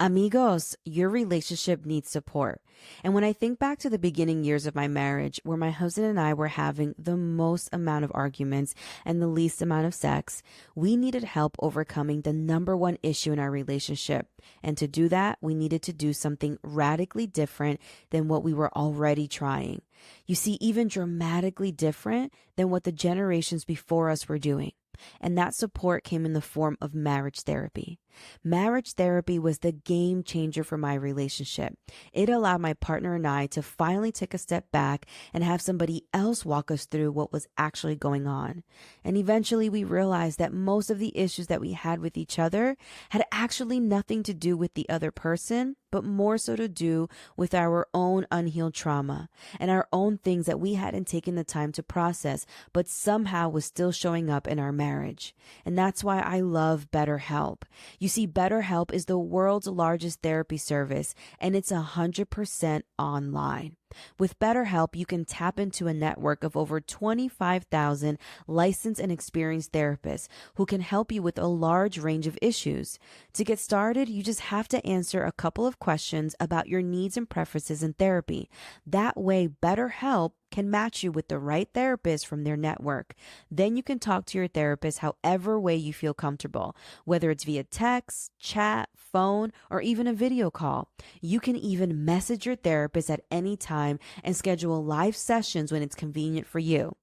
Amigos, your relationship needs support. And when I think back to the beginning years of my marriage, where my husband and I were having the most amount of arguments and the least amount of sex, we needed help overcoming the number one issue in our relationship. And to do that, we needed to do something radically different than what we were already trying. You see, even dramatically different than what the generations before us were doing. And that support came in the form of marriage therapy. Marriage therapy was the game changer for my relationship. It allowed my partner and I to finally take a step back and have somebody else walk us through what was actually going on. And eventually we realized that most of the issues that we had with each other had actually nothing to do with the other person, but more so to do with our own unhealed trauma and our own things that we hadn't taken the time to process, but somehow was still showing up in our marriage. And that's why I love BetterHelp. You see, BetterHelp is the world's largest therapy service, and it's 100% online. With BetterHelp, you can tap into a network of over 25,000 licensed and experienced therapists who can help you with a large range of issues. To get started, you just have to answer a couple of questions about your needs and preferences in therapy. That way, BetterHelp can match you with the right therapist from their network. Then you can talk to your therapist however way you feel comfortable, whether it's via text, chat, phone, or even a video call. You can even message your therapist at any time and schedule live sessions when it's convenient for you.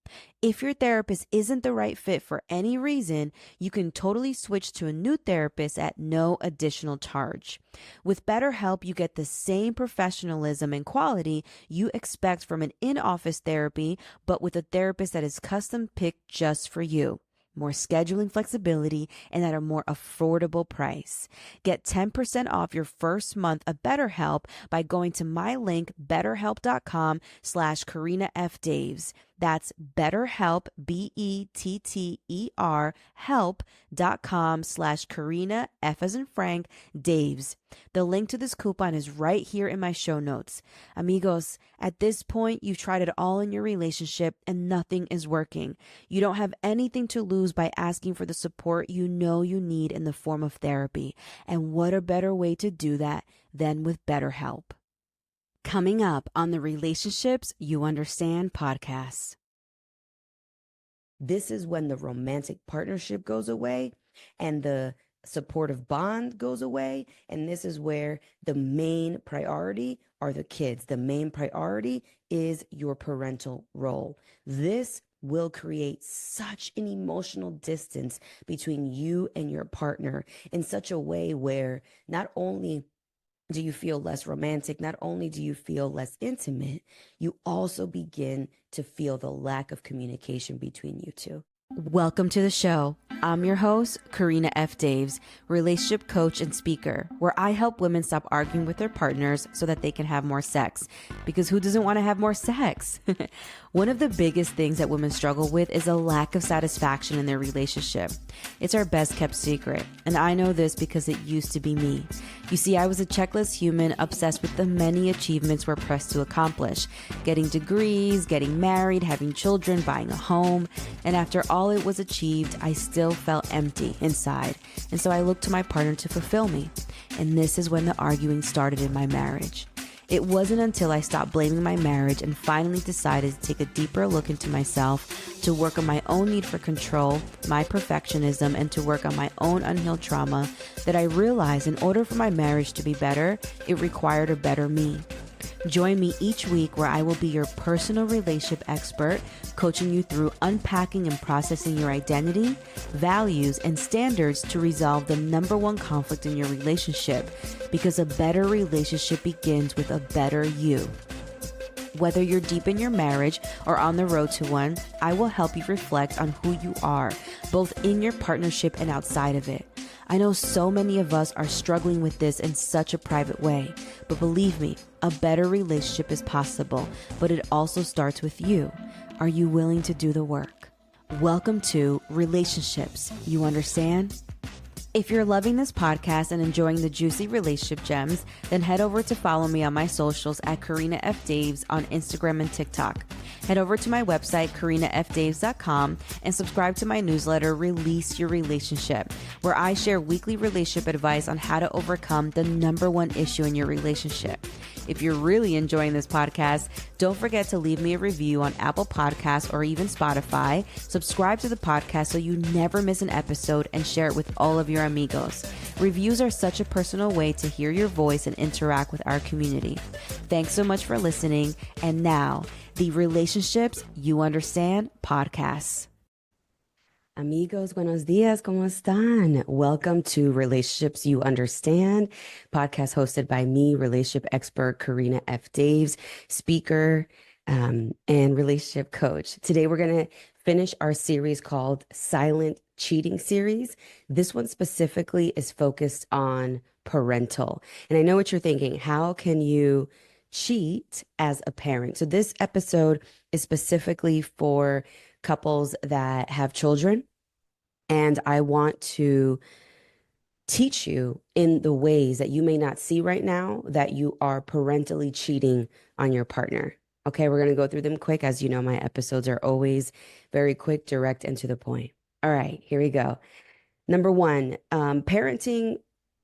If your therapist isn't the right fit for any reason, you can totally switch to a new therapist at no additional charge. With BetterHelp, you get the same professionalism and quality you expect from an in-office therapy, but with a therapist that is custom picked just for you. More scheduling flexibility, and at a more affordable price. Get 10% off your first month of BetterHelp by going to my link, betterhelp.com/Karina F. Daves. That's BetterHelp, BETTER, help.com/Karina, F as in Frank, Daves. The link to this coupon is right here in my show notes. Amigos, at this point, you've tried it all in your relationship and nothing is working. You don't have anything to lose by asking for the support you know you need in the form of therapy. And what a better way to do that than with BetterHelp. Coming up on the Relationships You Understand podcast. This is when the romantic partnership goes away and the supportive bond goes away. And this is where the main priority are the kids. The main priority is your parental role. This will create such an emotional distance between you and your partner in such a way where not only do you feel less romantic, not only do you feel less intimate, you also begin to feel the lack of communication between you two. Welcome to the show. I'm your host, Karina F. Daves, relationship coach and speaker, where I help women stop arguing with their partners so that they can have more sex. Because who doesn't want to have more sex? One of the biggest things that women struggle with is a lack of satisfaction in their relationship. It's our best kept secret, and I know this because it used to be me. You see, I was a checklist human obsessed with the many achievements we're pressed to accomplish. Getting degrees, getting married, having children, buying a home. And after all it was achieved, I still felt empty inside. And so I looked to my partner to fulfill me. And this is when the arguing started in my marriage. It wasn't until I stopped blaming my marriage and finally decided to take a deeper look into myself, to work on my own need for control, my perfectionism, and to work on my own unhealed trauma, that I realized in order for my marriage to be better, it required a better me. Join me each week where I will be your personal relationship expert, coaching you through unpacking and processing your identity, values, and standards to resolve the number one conflict in your relationship, because a better relationship begins with a better you. Whether you're deep in your marriage or on the road to one, I will help you reflect on who you are, both in your partnership and outside of it. I know so many of us are struggling with this in such a private way, but believe me, a better relationship is possible, but it also starts with you. Are you willing to do the work? Welcome to Relationships You Understand? If you're loving this podcast and enjoying the juicy relationship gems, then head over to follow me on my socials at Karina F. Daves on Instagram and TikTok. Head over to my website, karinafdaves.com, and subscribe to my newsletter, Release Your Relationship, where I share weekly relationship advice on how to overcome the number one issue in your relationship. If you're really enjoying this podcast, don't forget to leave me a review on Apple Podcasts or even Spotify. Subscribe to the podcast so you never miss an episode, and share it with all of your amigos. Reviews are such a personal way to hear your voice and interact with our community. Thanks so much for listening. And now, the Relationships You Understand podcast. Amigos, buenos dias, ¿cómo están? Welcome to Relationships You Understand, podcast hosted by me, relationship expert Karina F. Daves, speaker and relationship coach. Today we're going to finish our series called Silent Cheating Series. This one specifically is focused on parental. And I know what you're thinking. How can you cheat as a parent? So this episode is specifically for couples that have children, and I want to teach you in the ways that you may not see right now that you are parentally cheating on your partner. Okay, we're going to go through them quick. As you know, my episodes are always very quick, direct, and to the point. All right, here we go. Number one, parenting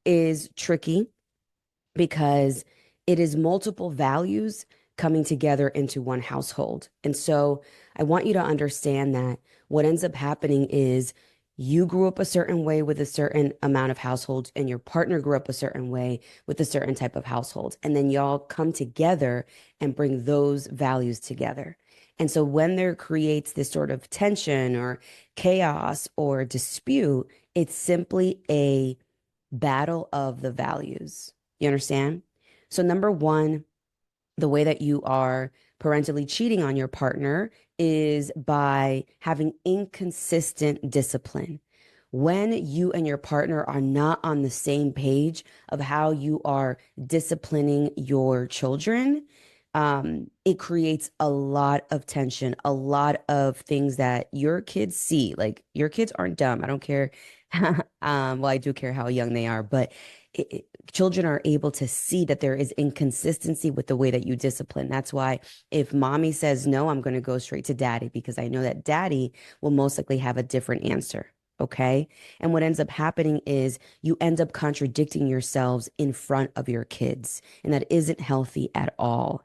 is tricky because it is multiple values coming together into one household. And so I want you to understand that what ends up happening is you grew up a certain way with a certain amount of households, and your partner grew up a certain way with a certain type of household. And then y'all come together and bring those values together. And so when there creates this sort of tension or chaos or dispute, it's simply a battle of the values. You understand? So number one, the way that you are parentally cheating on your partner is by having inconsistent discipline. When you and your partner are not on the same page of how you are disciplining your children, it creates a lot of tension, a lot of things that your kids see. Like, your kids aren't dumb. I don't care. Well, I do care how young they are, but children are able to see that there is inconsistency with the way that you discipline. That's why if mommy says no, I'm going to go straight to daddy, because I know that daddy will most likely have a different answer. Okay. And what ends up happening is you end up contradicting yourselves in front of your kids, and that isn't healthy at all.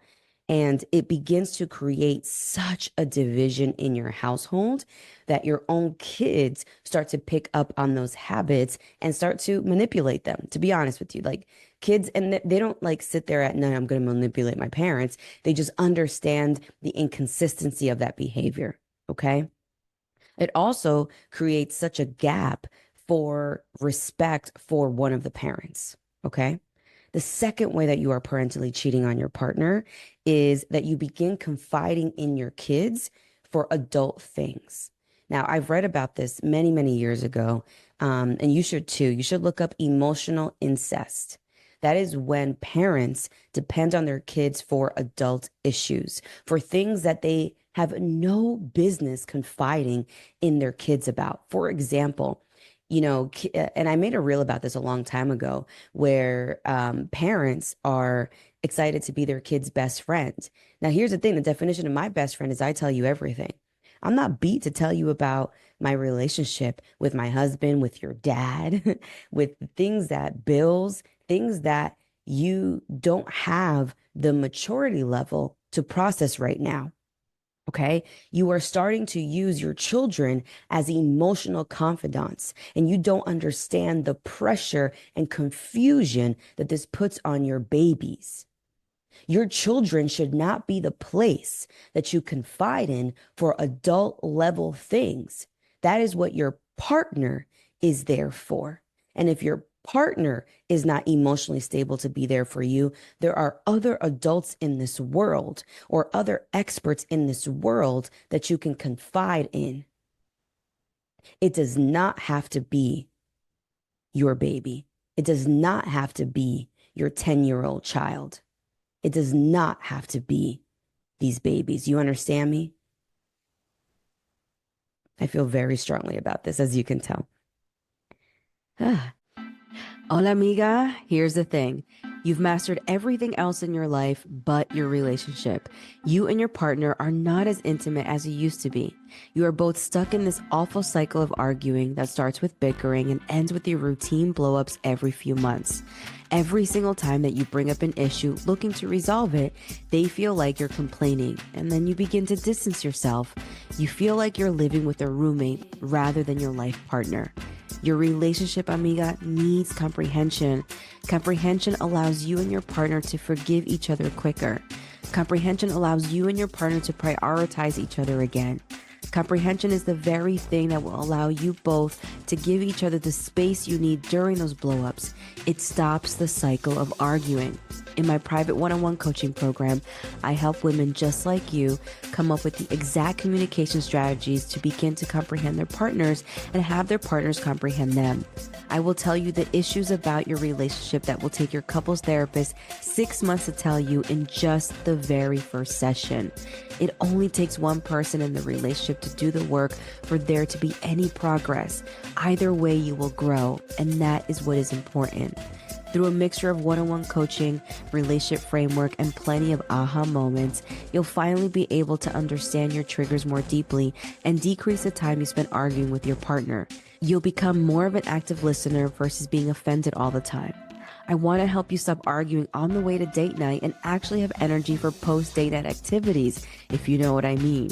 And it begins to create such a division in your household that your own kids start to pick up on those habits and start to manipulate them. To be honest with you, like, kids, and they don't like sit there at night, I'm going to manipulate my parents. They just understand the inconsistency of that behavior. Okay. It also creates such a gap for respect for one of the parents. Okay. The second way that you are parentally cheating on your partner is that you begin confiding in your kids for adult things. Now, I've read about this many, many years ago, and you should too. You should look up emotional incest. That is when parents depend on their kids for adult issues, for things that they have no business confiding in their kids about. For example, and I made a reel about this a long time ago, where parents are excited to be their kid's best friend. Now, here's the thing. The definition of my best friend is I tell you everything. I'm not beat to tell you about my relationship with my husband, with your dad, with bills, things that you don't have the maturity level to process right now. Okay. You are starting to use your children as emotional confidants, and you don't understand the pressure and confusion that this puts on your babies. Your children should not be the place that you confide in for adult level things. That is what your partner is there for. And if your partner is not emotionally stable to be there for you, there are other adults in this world or other experts in this world that you can confide in. It does not have to be your baby. It does not have to be your 10-year-old child. It does not have to be these babies. You understand me? I feel very strongly about this, as you can tell. Hola, amiga. Here's the thing. You've mastered everything else in your life but your relationship. You and your partner are not as intimate as you used to be. You are both stuck in this awful cycle of arguing that starts with bickering and ends with your routine blowups every few months. Every single time that you bring up an issue looking to resolve it, they feel like you're complaining, and then you begin to distance yourself. You feel like you're living with a roommate rather than your life partner. Your relationship, amiga, needs comprehension. Comprehension allows you and your partner to forgive each other quicker. Comprehension allows you and your partner to prioritize each other again. Comprehension is the very thing that will allow you both to give each other the space you need during those blowups. It stops the cycle of arguing. In my private one-on-one coaching program, I help women just like you come up with the exact communication strategies to begin to comprehend their partners and have their partners comprehend them. I will tell you the issues about your relationship that will take your couples therapist 6 months to tell you in just the very first session. It only takes one person in the relationship to do the work for there to be any progress. Either way, you will grow, and that is what is important. Through a mixture of one-on-one coaching, relationship framework, and plenty of aha moments, you'll finally be able to understand your triggers more deeply and decrease the time you spend arguing with your partner. You'll become more of an active listener versus being offended all the time. I want to help you stop arguing on the way to date night and actually have energy for post-date night activities, if you know what I mean.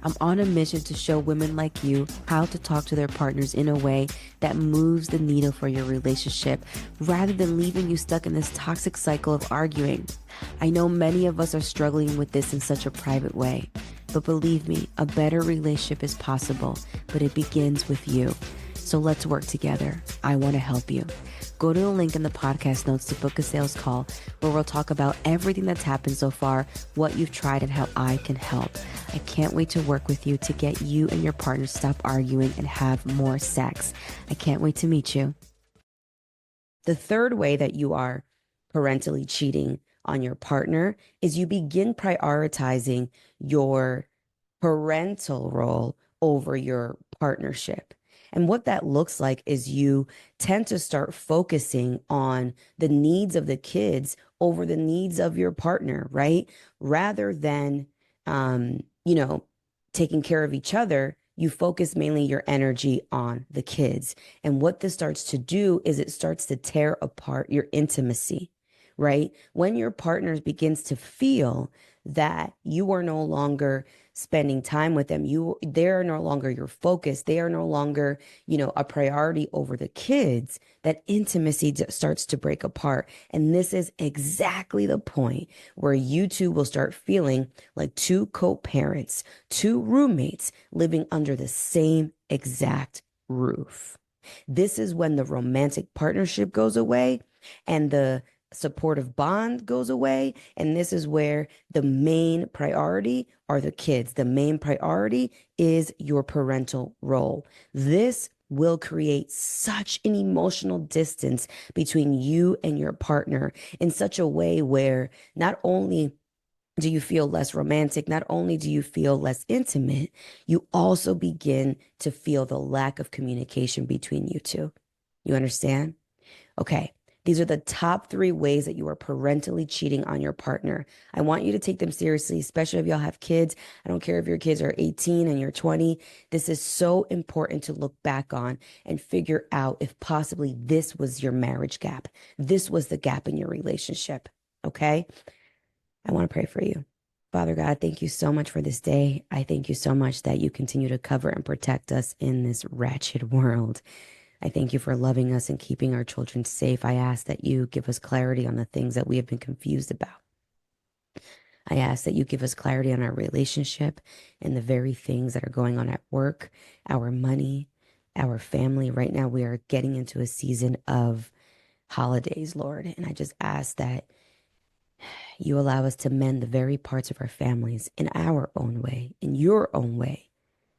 I'm on a mission to show women like you how to talk to their partners in a way that moves the needle for your relationship rather than leaving you stuck in this toxic cycle of arguing. I know many of us are struggling with this in such a private way, but believe me, a better relationship is possible, but it begins with you. So let's work together. I want to help you. Go to the link in the podcast notes to book a sales call where we'll talk about everything that's happened so far, what you've tried, and how I can help. I can't wait to work with you to get you and your partner to stop arguing and have more sex. I can't wait to meet you. The third way that you are parentally cheating on your partner is you begin prioritizing your parental role over your partnership. And what that looks like is you tend to start focusing on the needs of the kids over the needs of your partner, right? Rather than, taking care of each other, you focus mainly your energy on the kids. And what this starts to do is it starts to tear apart your intimacy, right? When your partner begins to feel that you are no longer spending time with them, they're no longer your focus, they are no longer, a priority over the kids, that intimacy starts to break apart. And this is exactly the point where you two will start feeling like two co-parents, two roommates living under the same exact roof. This is when the romantic partnership goes away and the supportive bond goes away. And this is where the main priority are the kids. The main priority is your parental role. This will create such an emotional distance between you and your partner in such a way where not only do you feel less romantic, not only do you feel less intimate, you also begin to feel the lack of communication between you two. You understand? Okay. These are the top 3 ways that you are parentally cheating on your partner. I want you to take them seriously, especially if y'all have kids. I don't care if your kids are 18 and you're 20. This is so important to look back on and figure out if possibly this was your marriage gap. This was the gap in your relationship. Okay? I want to pray for you. Father God, thank you so much for this day. I thank you so much that you continue to cover and protect us in this wretched world. I thank you for loving us and keeping our children safe. I ask that you give us clarity on the things that we have been confused about. I ask that you give us clarity on our relationship and the very things that are going on at work, our money, our family. Right now, we are getting into a season of holidays, Lord. And I just ask that you allow us to mend the very parts of our families in our own way, in your own way,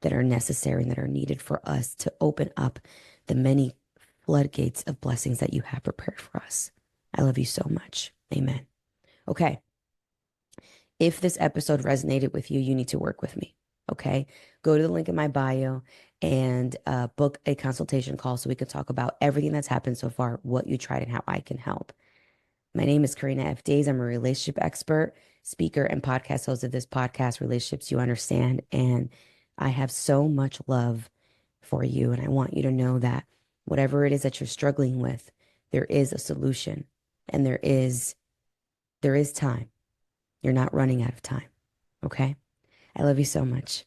that are necessary and that are needed for us to open up the many floodgates of blessings that you have prepared for us. I love you so much. Amen. Okay. If this episode resonated with you, you need to work with me. Okay. Go to the link in my bio and book a consultation call so we can talk about everything that's happened so far, what you tried and how I can help. My name is Karina F. Days. I'm a relationship expert, speaker, and podcast host of this podcast, Relationships You Understand. And I have so much love for you. And I want you to know that whatever it is that you're struggling with, there is a solution and there is time. You're not running out of time. Okay? I love you so much.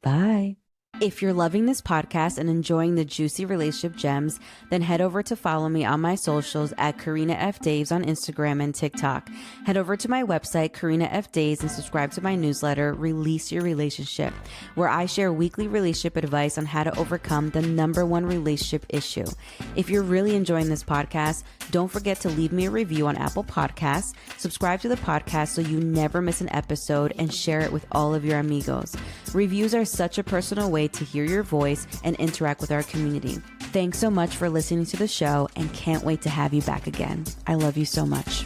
Bye. If you're loving this podcast and enjoying the juicy relationship gems, then head over to follow me on my socials at Karina F. Daves on Instagram and TikTok. Head over to my website, Karina F. Daves, and subscribe to my newsletter, Release Your Relationship, where I share weekly relationship advice on how to overcome the #1 relationship issue. If you're really enjoying this podcast, don't forget to leave me a review on Apple Podcasts, subscribe to the podcast so you never miss an episode, and share it with all of your amigos. Reviews are such a personal way to hear your voice and interact with our community. Thanks so much for listening to the show and can't wait to have you back again. I love you so much.